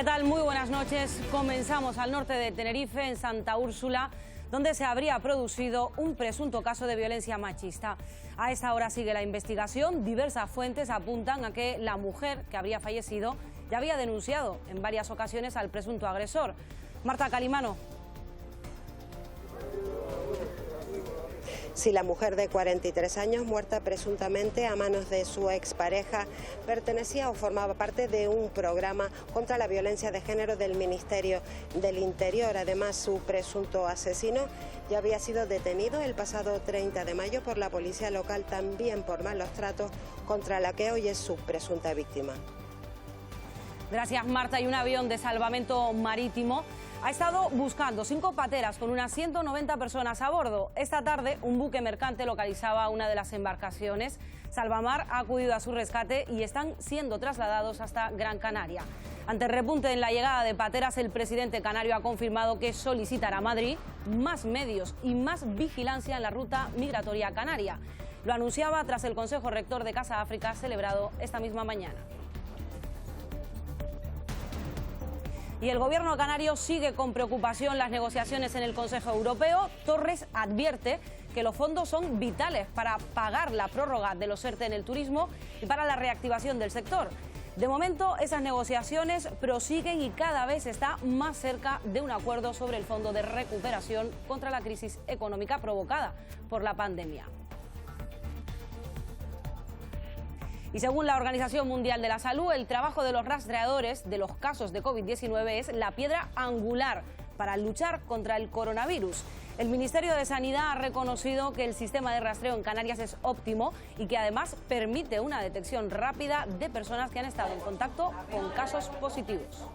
¿Qué tal? Muy buenas noches. Comenzamos al norte de Tenerife, en Santa Úrsula, donde se habría producido un presunto caso de violencia machista. A esta hora sigue la investigación. Diversas fuentes apuntan a que la mujer que habría fallecido ya había denunciado en varias ocasiones al presunto agresor. Marta Calimano. Sí, la mujer de 43 años, muerta presuntamente a manos de su expareja, pertenecía o formaba parte de un programa contra la violencia de género del Ministerio del Interior. Además, su presunto asesino ya había sido detenido el pasado 30 de mayo por la policía local, también por malos tratos, contra la que hoy es su presunta víctima. Gracias, Marta. Y un avión de salvamento marítimo ha estado buscando 5 pateras con unas 190 personas a bordo. Esta tarde, un buque mercante localizaba una de las embarcaciones. Salvamar ha acudido a su rescate y están siendo trasladados hasta Gran Canaria. Ante el repunte en la llegada de pateras, el presidente canario ha confirmado que solicitará a Madrid más medios y más vigilancia en la ruta migratoria canaria. Lo anunciaba tras el Consejo Rector de Casa África celebrado esta misma mañana. Y el gobierno canario sigue con preocupación las negociaciones en el Consejo Europeo. Torres advierte que los fondos son vitales para pagar la prórroga de los ERTE en el turismo y para la reactivación del sector. De momento, esas negociaciones prosiguen y cada vez está más cerca de un acuerdo sobre el fondo de recuperación contra la crisis económica provocada por la pandemia. Y según la Organización Mundial de la Salud, el trabajo de los rastreadores de los casos de COVID-19 es la piedra angular para luchar contra el coronavirus. El Ministerio de Sanidad ha reconocido que el sistema de rastreo en Canarias es óptimo y que además permite una detección rápida de personas que han estado en contacto con casos positivos.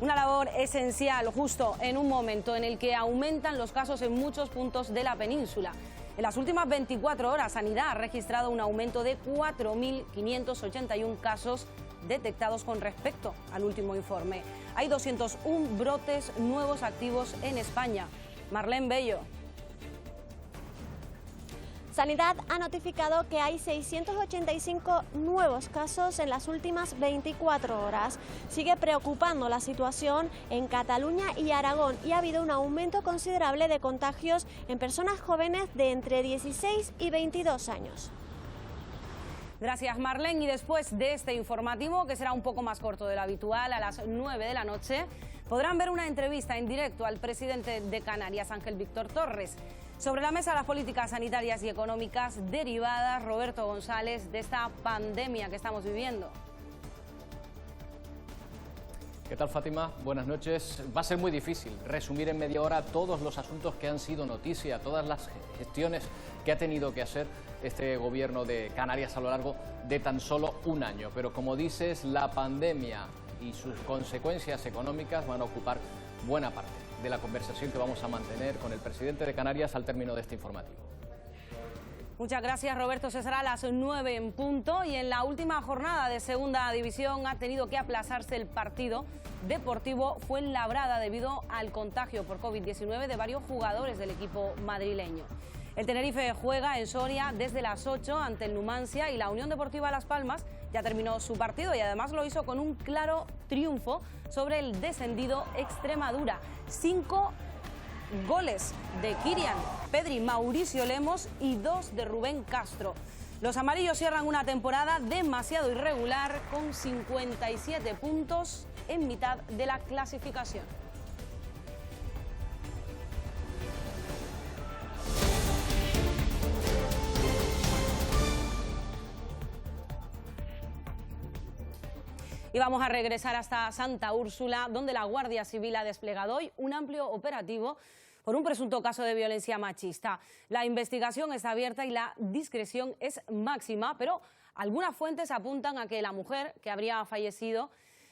Una labor esencial justo en un momento en el que aumentan los casos en muchos puntos de la península. En las últimas 24 horas, Sanidad ha registrado un aumento de 4.581 casos detectados con respecto al último informe. Hay 201 brotes nuevos activos en España. Marlene Bello. Sanidad ha notificado que hay 685 nuevos casos en las últimas 24 horas. Sigue preocupando la situación en Cataluña y Aragón y ha habido un aumento considerable de contagios en personas jóvenes de entre 16 y 22 años. Gracias, Marlene. Y después de este informativo, que será un poco más corto de lo habitual, a las 9 de la noche, podrán ver una entrevista en directo al presidente de Canarias, Ángel Víctor Torres. Sobre la mesa, las políticas sanitarias y económicas derivadas, Roberto González, de esta pandemia que estamos viviendo. ¿Qué tal, Fátima? Buenas noches. Va a ser muy difícil resumir en media hora todos los asuntos que han sido noticia, todas las gestiones que ha tenido que hacer este gobierno de Canarias a lo largo de tan solo un año. Pero como dices, la pandemia y sus consecuencias económicas van a ocupar buena parte de la conversación que vamos a mantener con el presidente de Canarias al término de este informativo. Muchas gracias, Roberto. Se será a las 9 en punto. Y en la última jornada de Segunda División ha tenido que aplazarse el partido Deportivo Fuenlabrada debido al contagio por COVID-19 de varios jugadores del equipo madrileño. El Tenerife juega en Soria desde las 8 ante el Numancia y la Unión Deportiva Las Palmas ya terminó su partido y además lo hizo con un claro triunfo sobre el descendido Extremadura. 5 goles de Kirian, Pedri, Mauricio Lemos y 2 de Rubén Castro. Los amarillos cierran una temporada demasiado irregular con 57 puntos en mitad de la clasificación. Y vamos a regresar hasta Santa Úrsula, donde la Guardia Civil ha desplegado hoy un amplio operativo por un presunto caso de violencia machista. La investigación está abierta y la discreción es máxima, pero algunas fuentes apuntan a que la mujer que habría fallecido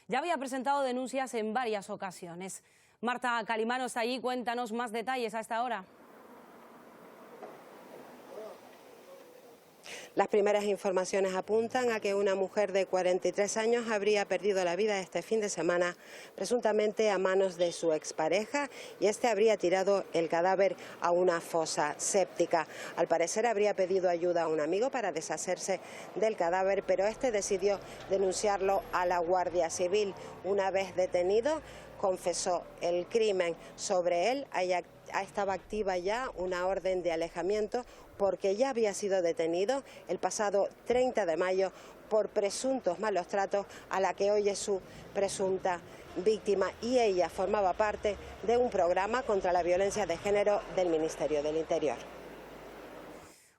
ya había presentado denuncias en varias ocasiones. Marta Calimano está allí, cuéntanos más detalles a esta hora. Las primeras informaciones apuntan a que una mujer de 43 años habría perdido la vida este fin de semana, presuntamente a manos de su expareja, y este habría tirado el cadáver a una fosa séptica. Al parecer habría pedido ayuda a un amigo para deshacerse del cadáver, pero este decidió denunciarlo a la Guardia Civil. Una vez detenido, confesó el crimen. Sobre él estaba activa ya una orden de alejamiento porque ya había sido detenido el pasado 30 de mayo por presuntos malos tratos a la que hoy es su presunta víctima, y ella formaba parte de un programa contra la violencia de género del Ministerio del Interior.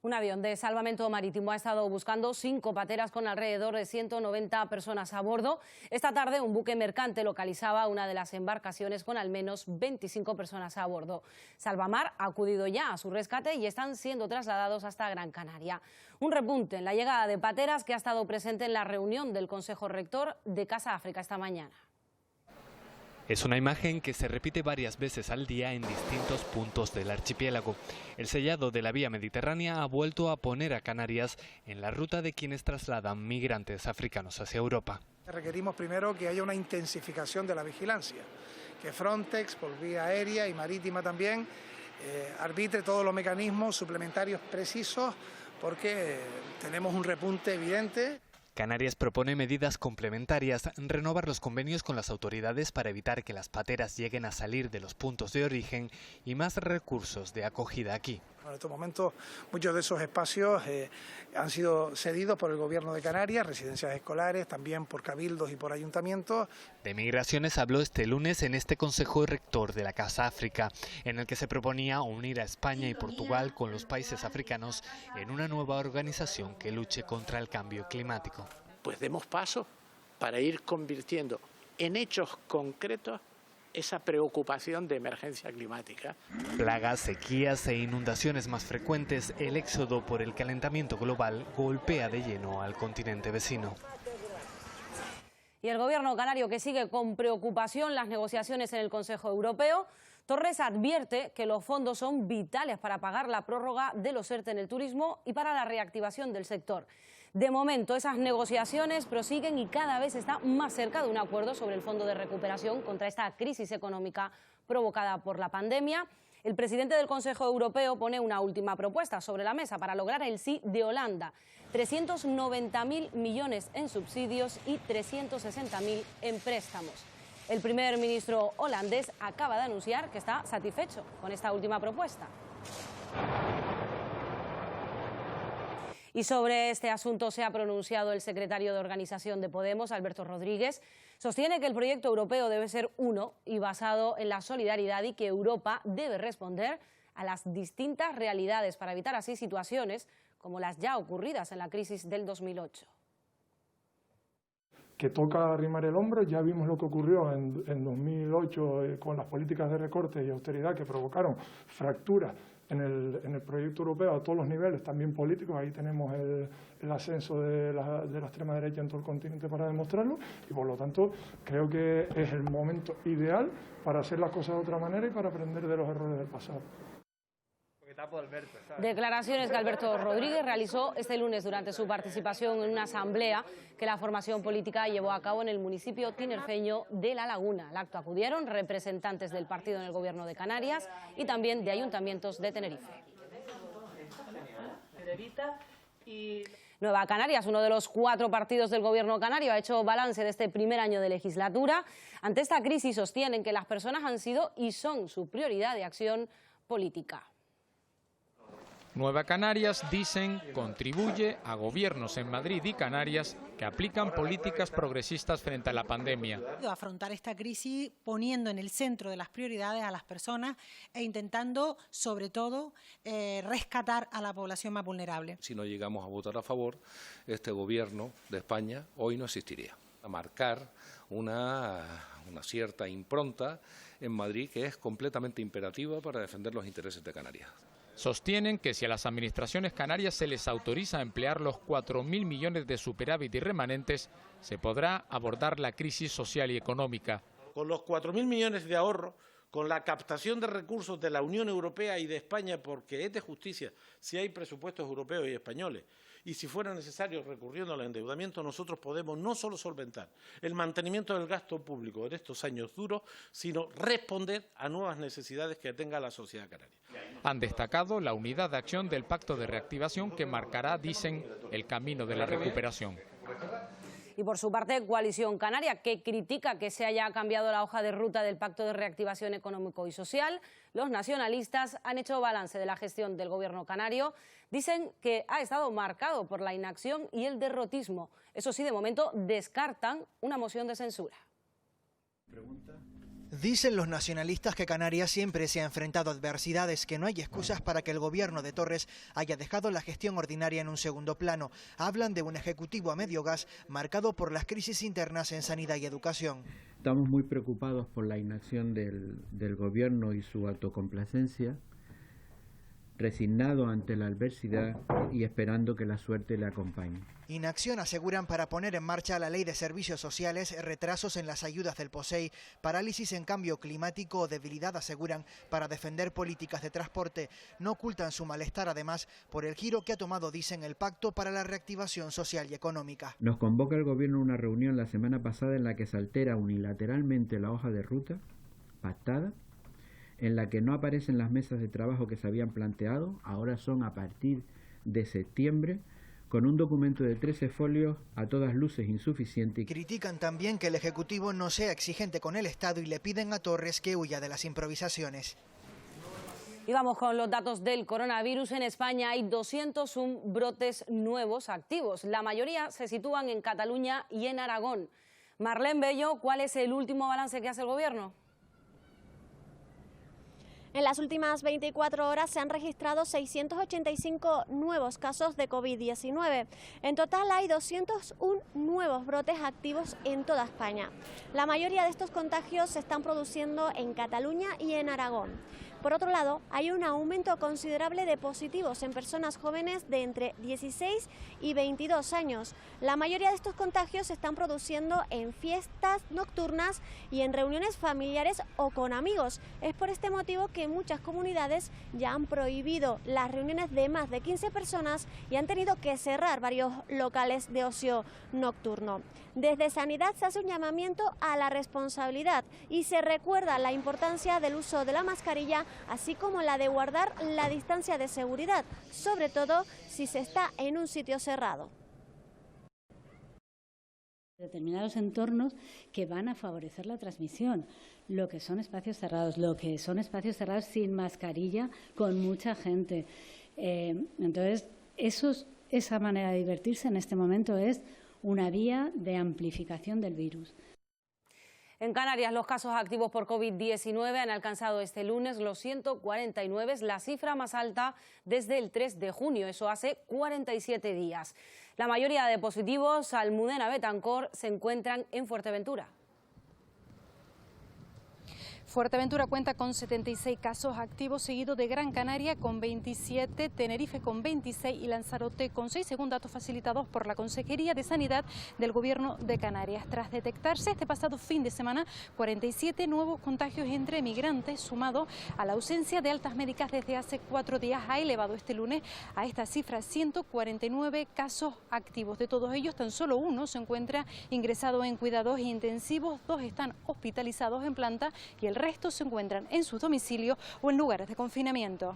Un avión de salvamento marítimo ha estado buscando 5 pateras con alrededor de 190 personas a bordo. Esta tarde un buque mercante localizaba una de las embarcaciones con al menos 25 personas a bordo. Salvamar ha acudido ya a su rescate y están siendo trasladados hasta Gran Canaria. Un repunte en la llegada de pateras que ha estado presente en la reunión del Consejo Rector de Casa África esta mañana. Es una imagen que se repite varias veces al día en distintos puntos del archipiélago. El sellado de la vía mediterránea ha vuelto a poner a Canarias en la ruta de quienes trasladan migrantes africanos hacia Europa. Requerimos primero que haya una intensificación de la vigilancia, que Frontex, por vía aérea y marítima también, arbitre todos los mecanismos suplementarios precisos, porque tenemos un repunte evidente. Canarias propone medidas complementarias, renovar los convenios con las autoridades para evitar que las pateras lleguen a salir de los puntos de origen y más recursos de acogida aquí. En estos momentos muchos de esos espacios han sido cedidos por el Gobierno de Canarias, residencias escolares, también por cabildos y por ayuntamientos. De migraciones habló este lunes en este Consejo Rector de la Casa África, en el que se proponía unir a España y Portugal con los países africanos en una nueva organización que luche contra el cambio climático. Pues demos paso para ir convirtiendo en hechos concretos esa preocupación de emergencia climática. Plagas, sequías e inundaciones más frecuentes, el éxodo por el calentamiento global golpea de lleno al continente vecino. Y el gobierno canario, que sigue con preocupación las negociaciones en el Consejo Europeo. Torres advierte que los fondos son vitales para pagar la prórroga de los ERTE en el turismo y para la reactivación del sector. De momento, esas negociaciones prosiguen y cada vez está más cerca de un acuerdo sobre el fondo de recuperación contra esta crisis económica provocada por la pandemia. El presidente del Consejo Europeo pone una última propuesta sobre la mesa para lograr el sí de Holanda: 390.000 millones en subsidios y 360.000 en préstamos. El primer ministro holandés acaba de anunciar que está satisfecho con esta última propuesta. Y sobre este asunto se ha pronunciado el secretario de Organización de Podemos, Alberto Rodríguez. Sostiene que el proyecto europeo debe ser uno y basado en la solidaridad, y que Europa debe responder a las distintas realidades para evitar así situaciones como las ya ocurridas en la crisis del 2008. Que toca arrimar el hombro. Ya vimos lo que ocurrió en 2008 con las políticas de recorte y austeridad que provocaron fracturas en el proyecto europeo a todos los niveles, también políticos. Ahí tenemos el ascenso de la extrema derecha en todo el continente para demostrarlo, y por lo tanto creo que es el momento ideal para hacer las cosas de otra manera y para aprender de los errores del pasado. Declaraciones que Alberto Rodríguez realizó este lunes durante su participación en una asamblea que la formación política llevó a cabo en el municipio tinerfeño de La Laguna. Al acto acudieron representantes del partido en el gobierno de Canarias y también de ayuntamientos de Tenerife. Nueva Canarias, uno de los 4 partidos del gobierno canario, ha hecho balance de este primer año de legislatura. Ante esta crisis sostienen que las personas han sido y son su prioridad de acción política. Nueva Canarias, dicen, contribuye a gobiernos en Madrid y Canarias que aplican políticas progresistas frente a la pandemia. Afrontar esta crisis poniendo en el centro de las prioridades a las personas e intentando, sobre todo, rescatar a la población más vulnerable. Si no llegamos a votar a favor, este gobierno de España hoy no existiría. A marcar una cierta impronta en Madrid que es completamente imperativa para defender los intereses de Canarias. Sostienen que si a las administraciones canarias se les autoriza a emplear los 4.000 millones de superávit y remanentes, se podrá abordar la crisis social y económica. Con los 4.000 millones de ahorro, con la captación de recursos de la Unión Europea y de España, porque es de justicia si hay presupuestos europeos y españoles, y si fuera necesario recurriendo al endeudamiento, nosotros podemos no solo solventar el mantenimiento del gasto público en estos años duros, sino responder a nuevas necesidades que tenga la sociedad canaria. Han destacado la unidad de acción del Pacto de Reactivación que marcará, dicen, el camino de la recuperación. Y por su parte, Coalición Canaria, que critica que se haya cambiado la hoja de ruta del Pacto de Reactivación Económico y Social. Los nacionalistas han hecho balance de la gestión del gobierno canario. Dicen que ha estado marcado por la inacción y el derrotismo. Eso sí, de momento descartan una moción de censura. Dicen los nacionalistas que Canarias siempre se ha enfrentado a adversidades, que no hay excusas para que el gobierno de Torres haya dejado la gestión ordinaria en un segundo plano. Hablan de un ejecutivo a medio gas marcado por las crisis internas en sanidad y educación. Estamos muy preocupados por la inacción del gobierno y su autocomplacencia, resignado ante la adversidad y esperando que la suerte le acompañe. Inacción, aseguran, para poner en marcha la ley de servicios sociales, retrasos en las ayudas del POSEI, parálisis en cambio climático o debilidad, aseguran, para defender políticas de transporte. No ocultan su malestar, además, por el giro que ha tomado, dicen, el Pacto para la Reactivación Social y Económica. Nos convoca el gobierno a una reunión la semana pasada en la que se altera unilateralmente la hoja de ruta pactada, en la que no aparecen las mesas de trabajo que se habían planteado, ahora son a partir de septiembre, con un documento de 13 folios a todas luces insuficiente. Critican también que el Ejecutivo no sea exigente con el Estado y le piden a Torres que huya de las improvisaciones. Y vamos con los datos del coronavirus. En España hay 201 brotes nuevos activos. La mayoría se sitúan en Cataluña y en Aragón. Marlene Bello, ¿cuál es el último balance que hace el gobierno? En las últimas 24 horas se han registrado 685 nuevos casos de COVID-19. En total hay 201 nuevos brotes activos en toda España. La mayoría de estos contagios se están produciendo en Cataluña y en Aragón. Por otro lado, hay un aumento considerable de positivos en personas jóvenes de entre 16 y 22 años. La mayoría de estos contagios se están produciendo en fiestas nocturnas y en reuniones familiares o con amigos. Es por este motivo que muchas comunidades ya han prohibido las reuniones de más de 15 personas y han tenido que cerrar varios locales de ocio nocturno. Desde Sanidad se hace un llamamiento a la responsabilidad y se recuerda la importancia del uso de la mascarilla, así como la de guardar la distancia de seguridad, sobre todo si se está en un sitio cerrado. Determinados entornos que van a favorecer la transmisión, lo que son espacios cerrados, sin mascarilla, con mucha gente. Entonces, esa manera de divertirse en este momento es una vía de amplificación del virus. En Canarias, los casos activos por COVID-19 han alcanzado este lunes los 149, la cifra más alta desde el 3 de junio, eso hace 47 días. La mayoría de positivos, Almudena Betancor, se encuentran en Fuerteventura. Fuerteventura cuenta con 76 casos activos, seguido de Gran Canaria con 27, Tenerife con 26 y Lanzarote con 6, según datos facilitados por la Consejería de Sanidad del Gobierno de Canarias. Tras detectarse este pasado fin de semana 47 nuevos contagios entre migrantes, sumado a la ausencia de altas médicas desde hace 4 días, ha elevado este lunes a esta cifra 149 casos activos. De todos ellos, tan solo uno se encuentra ingresado en cuidados intensivos, 2 están hospitalizados en planta y el resto se encuentran en sus domicilios o en lugares de confinamiento.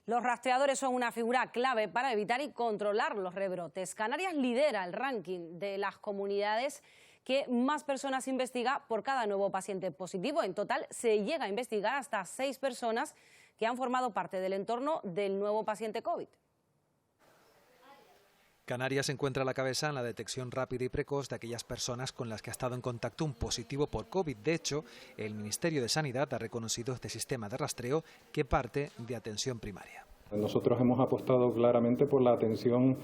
Los rastreadores son una figura clave para evitar y controlar los rebrotes. Canarias lidera el ranking de las comunidades que más personas investiga por cada nuevo paciente positivo. En total se llega a investigar hasta 6 personas que han formado parte del entorno del nuevo paciente COVID. Canarias se encuentra a la cabeza en la detección rápida y precoz de aquellas personas con las que ha estado en contacto un positivo por COVID. De hecho, el Ministerio de Sanidad ha reconocido este sistema de rastreo que parte de atención primaria. Nosotros hemos apostado claramente por la atención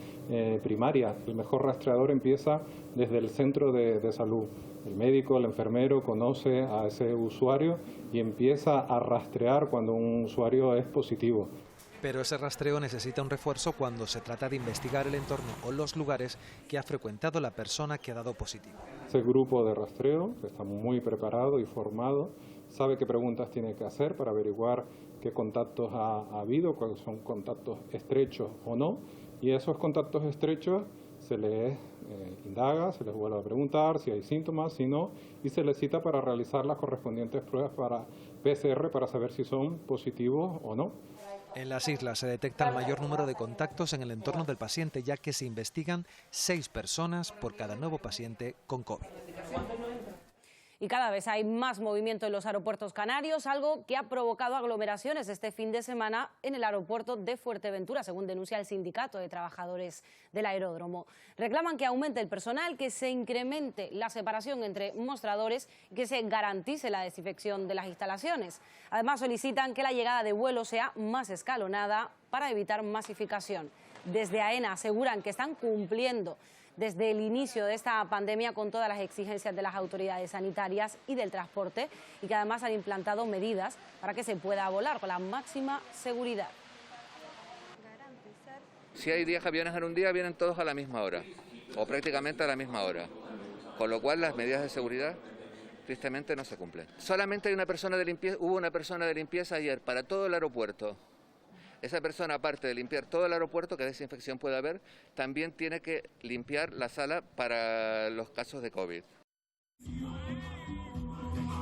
primaria. El mejor rastreador empieza desde el centro de salud. El médico, el enfermero conoce a ese usuario y empieza a rastrear cuando un usuario es positivo. Pero ese rastreo necesita un refuerzo cuando se trata de investigar el entorno o los lugares que ha frecuentado la persona que ha dado positivo. Ese grupo de rastreo, que está muy preparado y formado, sabe qué preguntas tiene que hacer para averiguar qué contactos ha habido, cuáles son contactos estrechos o no, y esos contactos estrechos se les indaga, se les vuelve a preguntar si hay síntomas, si no, y se les cita para realizar las correspondientes pruebas para PCR para saber si son positivos o no. En las islas se detecta el mayor número de contactos en el entorno del paciente, ya que se investigan 6 personas por cada nuevo paciente con COVID. Y cada vez hay más movimiento en los aeropuertos canarios, algo que ha provocado aglomeraciones este fin de semana en el aeropuerto de Fuerteventura, según denuncia el Sindicato de Trabajadores del Aeródromo. Reclaman que aumente el personal, que se incremente la separación entre mostradores y que se garantice la desinfección de las instalaciones. Además, solicitan que la llegada de vuelos sea más escalonada para evitar masificación. Desde AENA aseguran que están cumpliendo desde el inicio de esta pandemia con todas las exigencias de las autoridades sanitarias y del transporte, y que además han implantado medidas para que se pueda volar con la máxima seguridad. Si hay 10 aviones en un día, vienen todos a la misma hora, o prácticamente a la misma hora, con lo cual las medidas de seguridad tristemente no se cumplen. Solamente hay una persona de limpieza, hubo una persona de limpieza ayer para todo el aeropuerto. Esa persona, aparte de limpiar todo el aeropuerto, que desinfección puede haber, también tiene que limpiar la sala para los casos de COVID.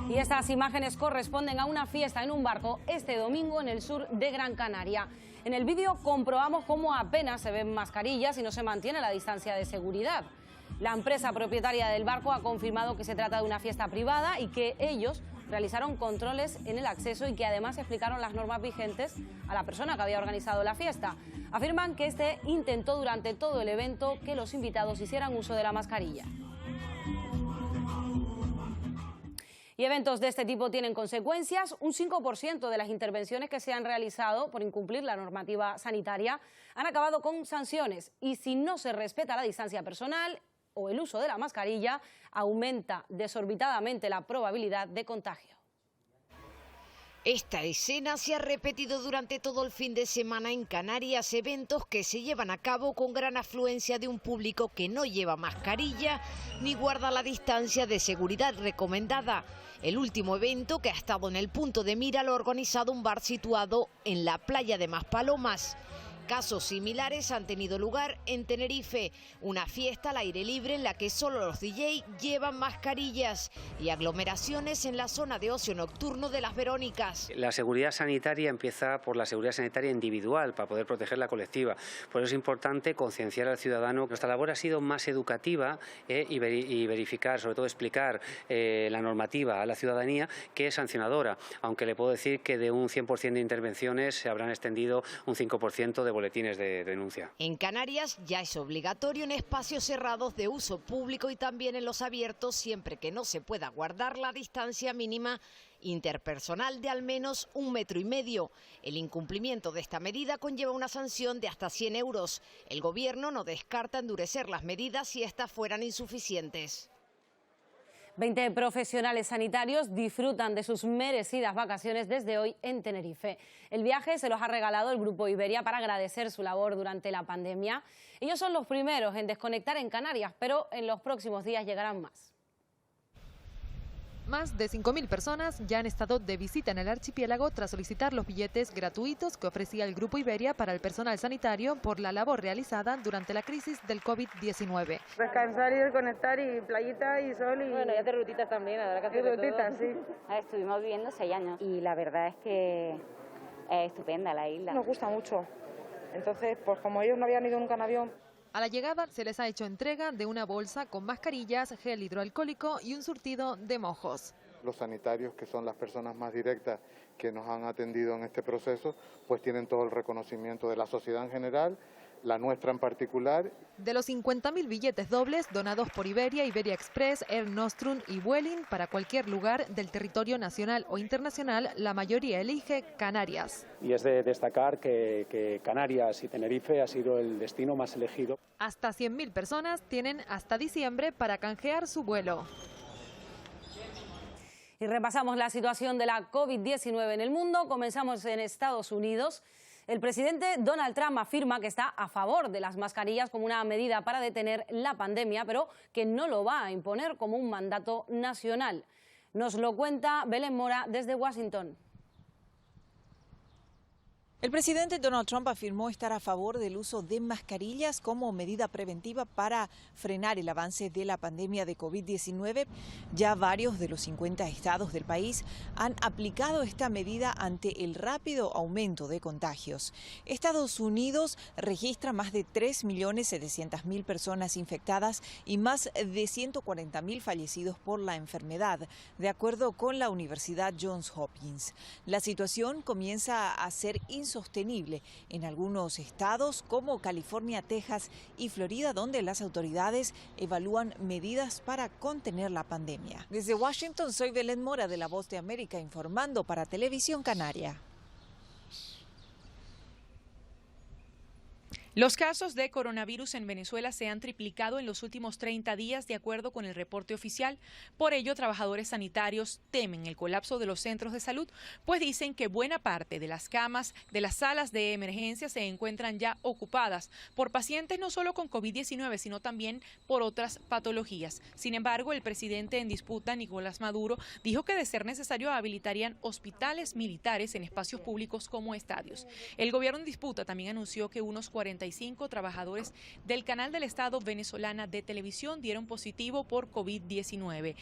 Y estas imágenes corresponden a una fiesta en un barco este domingo en el sur de Gran Canaria. En el vídeo comprobamos cómo apenas se ven mascarillas y no se mantiene la distancia de seguridad. La empresa propietaria del barco ha confirmado que se trata de una fiesta privada y que ellos realizaron controles en el acceso y que además explicaron las normas vigentes a la persona que había organizado la fiesta. Afirman que este intentó durante todo el evento que los invitados hicieran uso de la mascarilla. Y eventos de este tipo tienen consecuencias. Un 5% de las intervenciones que se han realizado por incumplir la normativa sanitaria han acabado con sanciones. Y si no se respeta la distancia personal o el uso de la mascarilla, aumenta desorbitadamente la probabilidad de contagio. Esta escena se ha repetido durante todo el fin de semana en Canarias, eventos que se llevan a cabo con gran afluencia de un público que no lleva mascarilla ni guarda la distancia de seguridad recomendada. El último evento, que ha estado en el punto de mira, lo ha organizado un bar situado en la playa de Maspalomas. Casos similares han tenido lugar en Tenerife, una fiesta al aire libre en la que solo los DJ llevan mascarillas, y aglomeraciones en la zona de ocio nocturno de Las Verónicas. La seguridad sanitaria empieza por la seguridad sanitaria individual para poder proteger la colectiva. Por eso es importante concienciar al ciudadano. Nuestra labor ha sido más educativa y verificar, sobre todo explicar la normativa a la ciudadanía, que es sancionadora, aunque le puedo decir que de un 100% de intervenciones se habrán extendido un 5% de boletines de denuncia. En Canarias ya es obligatorio en espacios cerrados de uso público y también en los abiertos, siempre que no se pueda guardar la distancia mínima interpersonal de al menos 1,5 metros. El incumplimiento de esta medida conlleva una sanción de hasta 100 euros. El Gobierno no descarta endurecer las medidas si estas fueran insuficientes. 20 profesionales sanitarios disfrutan de sus merecidas vacaciones desde hoy en Tenerife. El viaje se los ha regalado el Grupo Iberia para agradecer su labor durante la pandemia. Ellos son los primeros en desconectar en Canarias, pero en los próximos días llegarán más. Más de 5.000 personas ya han estado de visita en el archipiélago tras solicitar los billetes gratuitos que ofrecía el Grupo Iberia para el personal sanitario por la labor realizada durante la crisis del COVID-19. Descansar y desconectar y playita y sol y... Bueno, ya te rutitas también, la verdad que hace rutitas, sí. Estuvimos viviendo 6 años y la verdad es que es estupenda la isla. Nos gusta mucho. Entonces, pues como ellos no habían ido nunca en avión... A la llegada se les ha hecho entrega de una bolsa con mascarillas, gel hidroalcohólico y un surtido de mojos. Los sanitarios, que son las personas más directas que nos han atendido en este proceso, pues tienen todo el reconocimiento de la sociedad en general, la nuestra en particular. De los 50.000 billetes dobles donados por Iberia, Iberia Express, Air Nostrum y Vueling para cualquier lugar del territorio nacional o internacional, la mayoría elige Canarias. Y es de destacar que Canarias y Tenerife ha sido el destino más elegido. Hasta 100.000 personas tienen hasta diciembre para canjear su vuelo. Y repasamos la situación de la COVID-19 en el mundo. Comenzamos en Estados Unidos. El presidente Donald Trump afirma que está a favor de las mascarillas como una medida para detener la pandemia, pero que no lo va a imponer como un mandato nacional. Nos lo cuenta Belén Mora desde Washington. El presidente Donald Trump afirmó estar a favor del uso de mascarillas como medida preventiva para frenar el avance de la pandemia de COVID-19. Ya varios de los 50 estados del país han aplicado esta medida ante el rápido aumento de contagios. Estados Unidos registra más de 3.700.000 personas infectadas y más de 140.000 fallecidos por la enfermedad, de acuerdo con la Universidad Johns Hopkins. La situación comienza a ser insostenible en algunos estados como California, Texas y Florida, donde las autoridades evalúan medidas para contener la pandemia. Desde Washington, soy Belén Mora de La Voz de América, informando para Televisión Canaria. Los casos de coronavirus en Venezuela se han triplicado en los últimos 30 días, de acuerdo con el reporte oficial. Por ello, trabajadores sanitarios temen el colapso de los centros de salud, pues dicen que buena parte de las camas de las salas de emergencia se encuentran ya ocupadas por pacientes no solo con COVID-19, sino también por otras patologías. Sin embargo, el presidente en disputa, Nicolás Maduro, dijo que de ser necesario habilitarían hospitales militares en espacios públicos como estadios. El gobierno en disputa también anunció que unos 45 trabajadores del canal del Estado venezolana de televisión dieron positivo por COVID-19.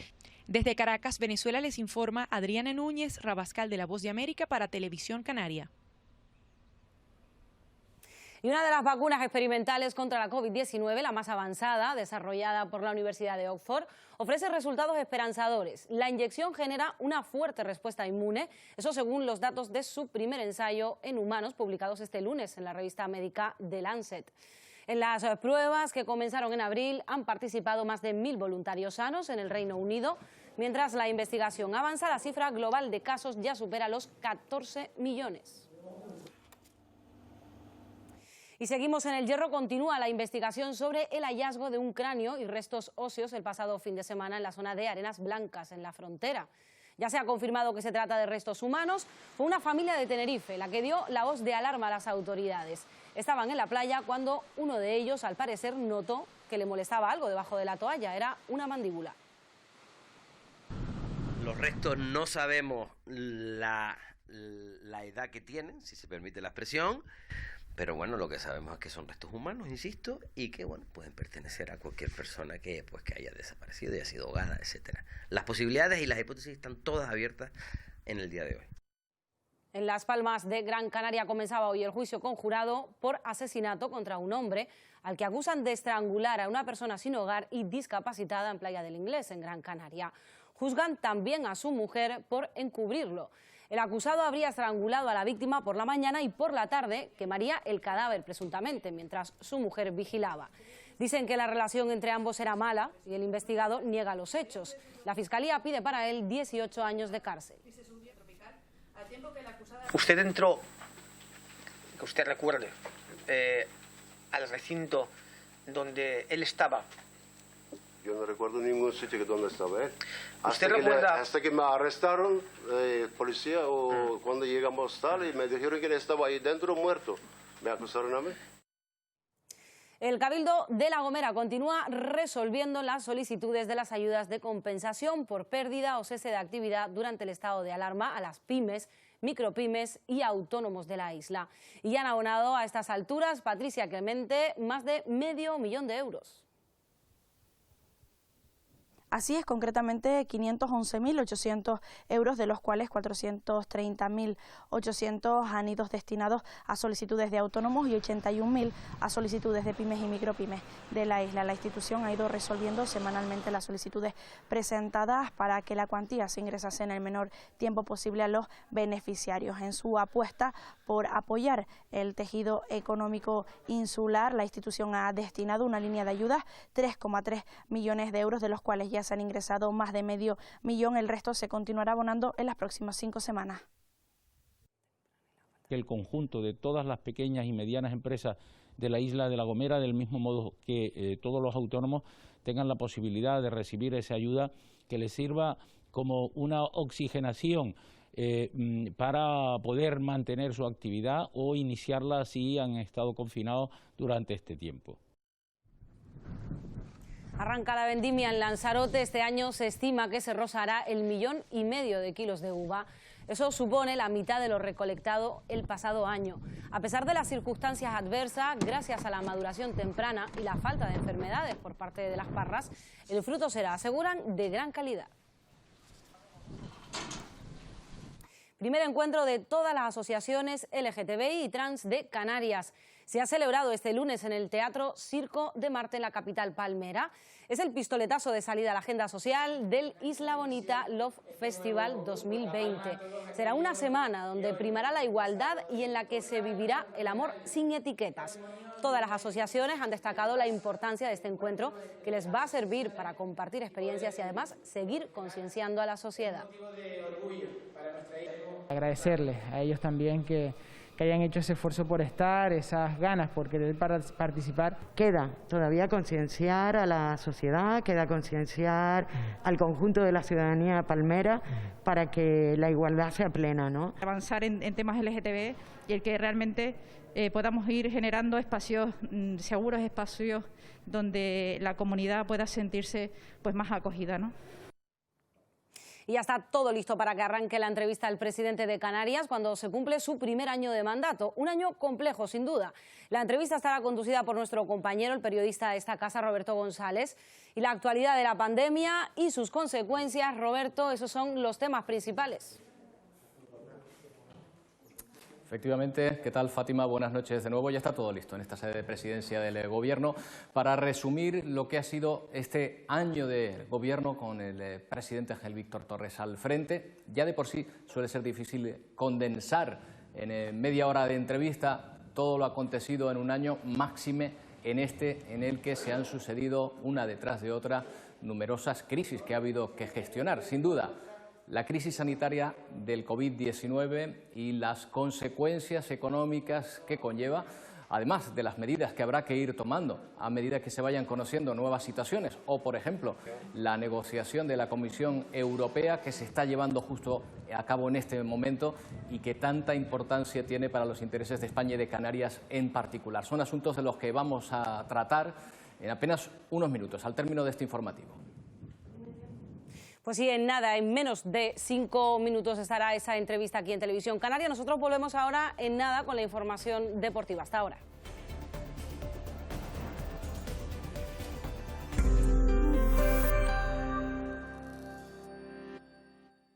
Desde Caracas, Venezuela, les informa Adriana Núñez Rabascal de La Voz de América para Televisión Canaria. Y una de las vacunas experimentales contra la COVID-19, la más avanzada, desarrollada por la Universidad de Oxford, ofrece resultados esperanzadores. La inyección genera una fuerte respuesta inmune, eso según los datos de su primer ensayo en humanos publicados este lunes en la revista médica The Lancet. En las pruebas que comenzaron en abril han participado más de 1.000 voluntarios sanos en el Reino Unido. Mientras la investigación avanza, la cifra global de casos ya supera los 14 millones. Y seguimos en El Hierro. Continúa la investigación sobre el hallazgo de un cráneo y restos óseos el pasado fin de semana en la zona de Arenas Blancas, en la frontera. Ya se ha confirmado que se trata de restos humanos. Fue una familia de Tenerife la que dio la voz de alarma a las autoridades. Estaban en la playa cuando uno de ellos, al parecer, notó que le molestaba algo debajo de la toalla. Era una mandíbula. Los restos no sabemos la edad que tienen, si se permite la expresión. Pero bueno, lo que sabemos es que son restos humanos, insisto, y que bueno, pueden pertenecer a cualquier persona que haya desaparecido y haya sido ahogada, etcétera. Las posibilidades y las hipótesis están todas abiertas en el día de hoy. En Las Palmas de Gran Canaria comenzaba hoy el juicio conjurado por asesinato contra un hombre al que acusan de estrangular a una persona sin hogar y discapacitada en Playa del Inglés, en Gran Canaria. Juzgan también a su mujer por encubrirlo. El acusado habría estrangulado a la víctima por la mañana y por la tarde quemaría el cadáver presuntamente mientras su mujer vigilaba. Dicen que la relación entre ambos era mala y el investigado niega los hechos. La Fiscalía pide para él 18 años de cárcel. Usted entró, que usted recuerde, al recinto donde él estaba. Yo no recuerdo ningún sitio donde estaba él. Hasta que me arrestaron, policía, o cuando llegamos tal, y me dijeron que él estaba ahí dentro muerto. Me acusaron a mí. El Cabildo de La Gomera continúa resolviendo las solicitudes de las ayudas de compensación por pérdida o cese de actividad durante el estado de alarma a las pymes, micropymes y autónomos de la isla. Y han abonado a estas alturas, Patricia Clemente, más de €500.000. Así es, concretamente 511.800 euros, de los cuales 430.800 han ido destinados a solicitudes de autónomos y 81.000 a solicitudes de pymes y micropymes de la isla. La institución ha ido resolviendo semanalmente las solicitudes presentadas para que la cuantía se ingresase en el menor tiempo posible a los beneficiarios. En su apuesta por apoyar el tejido económico insular, la institución ha destinado una línea de ayudas, 3,3 millones de euros, de los cuales ya se han ingresado más de $500.000. El resto se continuará abonando en las próximas 5 semanas. El conjunto de todas las pequeñas y medianas empresas de la isla de La Gomera, del mismo modo que todos los autónomos, tengan la posibilidad de recibir esa ayuda que les sirva como una oxigenación para poder mantener su actividad o iniciarla si han estado confinados durante este tiempo. Arranca la vendimia en Lanzarote. Este año se estima que se rozará el 1,5 millones de kilos de uva. Eso supone la mitad de lo recolectado el pasado año. A pesar de las circunstancias adversas, gracias a la maduración temprana y la falta de enfermedades por parte de las parras, el fruto será, aseguran, de gran calidad. Primer encuentro de todas las asociaciones LGTBI y trans de Canarias. Se ha celebrado este lunes en el Teatro Circo de Marte, en la capital palmera. Es el pistoletazo de salida a la agenda social del Isla Bonita Love Festival 2020. Será una semana donde primará la igualdad y en la que se vivirá el amor sin etiquetas. Todas las asociaciones han destacado la importancia de este encuentro, que les va a servir para compartir experiencias y además seguir concienciando a la sociedad. Agradecerles a ellos también que hayan hecho ese esfuerzo por estar, esas ganas por querer participar. Queda todavía concienciar a la sociedad, queda concienciar al conjunto de la ciudadanía palmera para que la igualdad sea plena, ¿no? Avanzar en temas LGTB y el que realmente podamos ir generando espacios seguros, espacios donde la comunidad pueda sentirse pues más acogida, ¿no? Y ya está todo listo para que arranque la entrevista al presidente de Canarias cuando se cumple su primer año de mandato. Un año complejo, sin duda. La entrevista estará conducida por nuestro compañero, el periodista de esta casa, Roberto González. Y la actualidad de la pandemia y sus consecuencias, Roberto, esos son los temas principales. Efectivamente, ¿qué tal, Fátima? Buenas noches de nuevo. Ya está todo listo en esta sede de presidencia del Gobierno para resumir lo que ha sido este año de Gobierno con el presidente Ángel Víctor Torres al frente. Ya de por sí suele ser difícil condensar en media hora de entrevista todo lo acontecido en un año, máxime en este en el que se han sucedido una detrás de otra numerosas crisis que ha habido que gestionar. Sin duda, la crisis sanitaria del COVID-19 y las consecuencias económicas que conlleva, además de las medidas que habrá que ir tomando a medida que se vayan conociendo nuevas situaciones, o, por ejemplo, la negociación de la Comisión Europea que se está llevando justo a cabo en este momento y que tanta importancia tiene para los intereses de España y de Canarias en particular. Son asuntos de los que vamos a tratar en apenas unos minutos, al término de este informativo. Pues sí, en nada, en menos de 5 minutos estará esa entrevista aquí en Televisión Canaria. Nosotros volvemos ahora en nada con la información deportiva. Hasta ahora.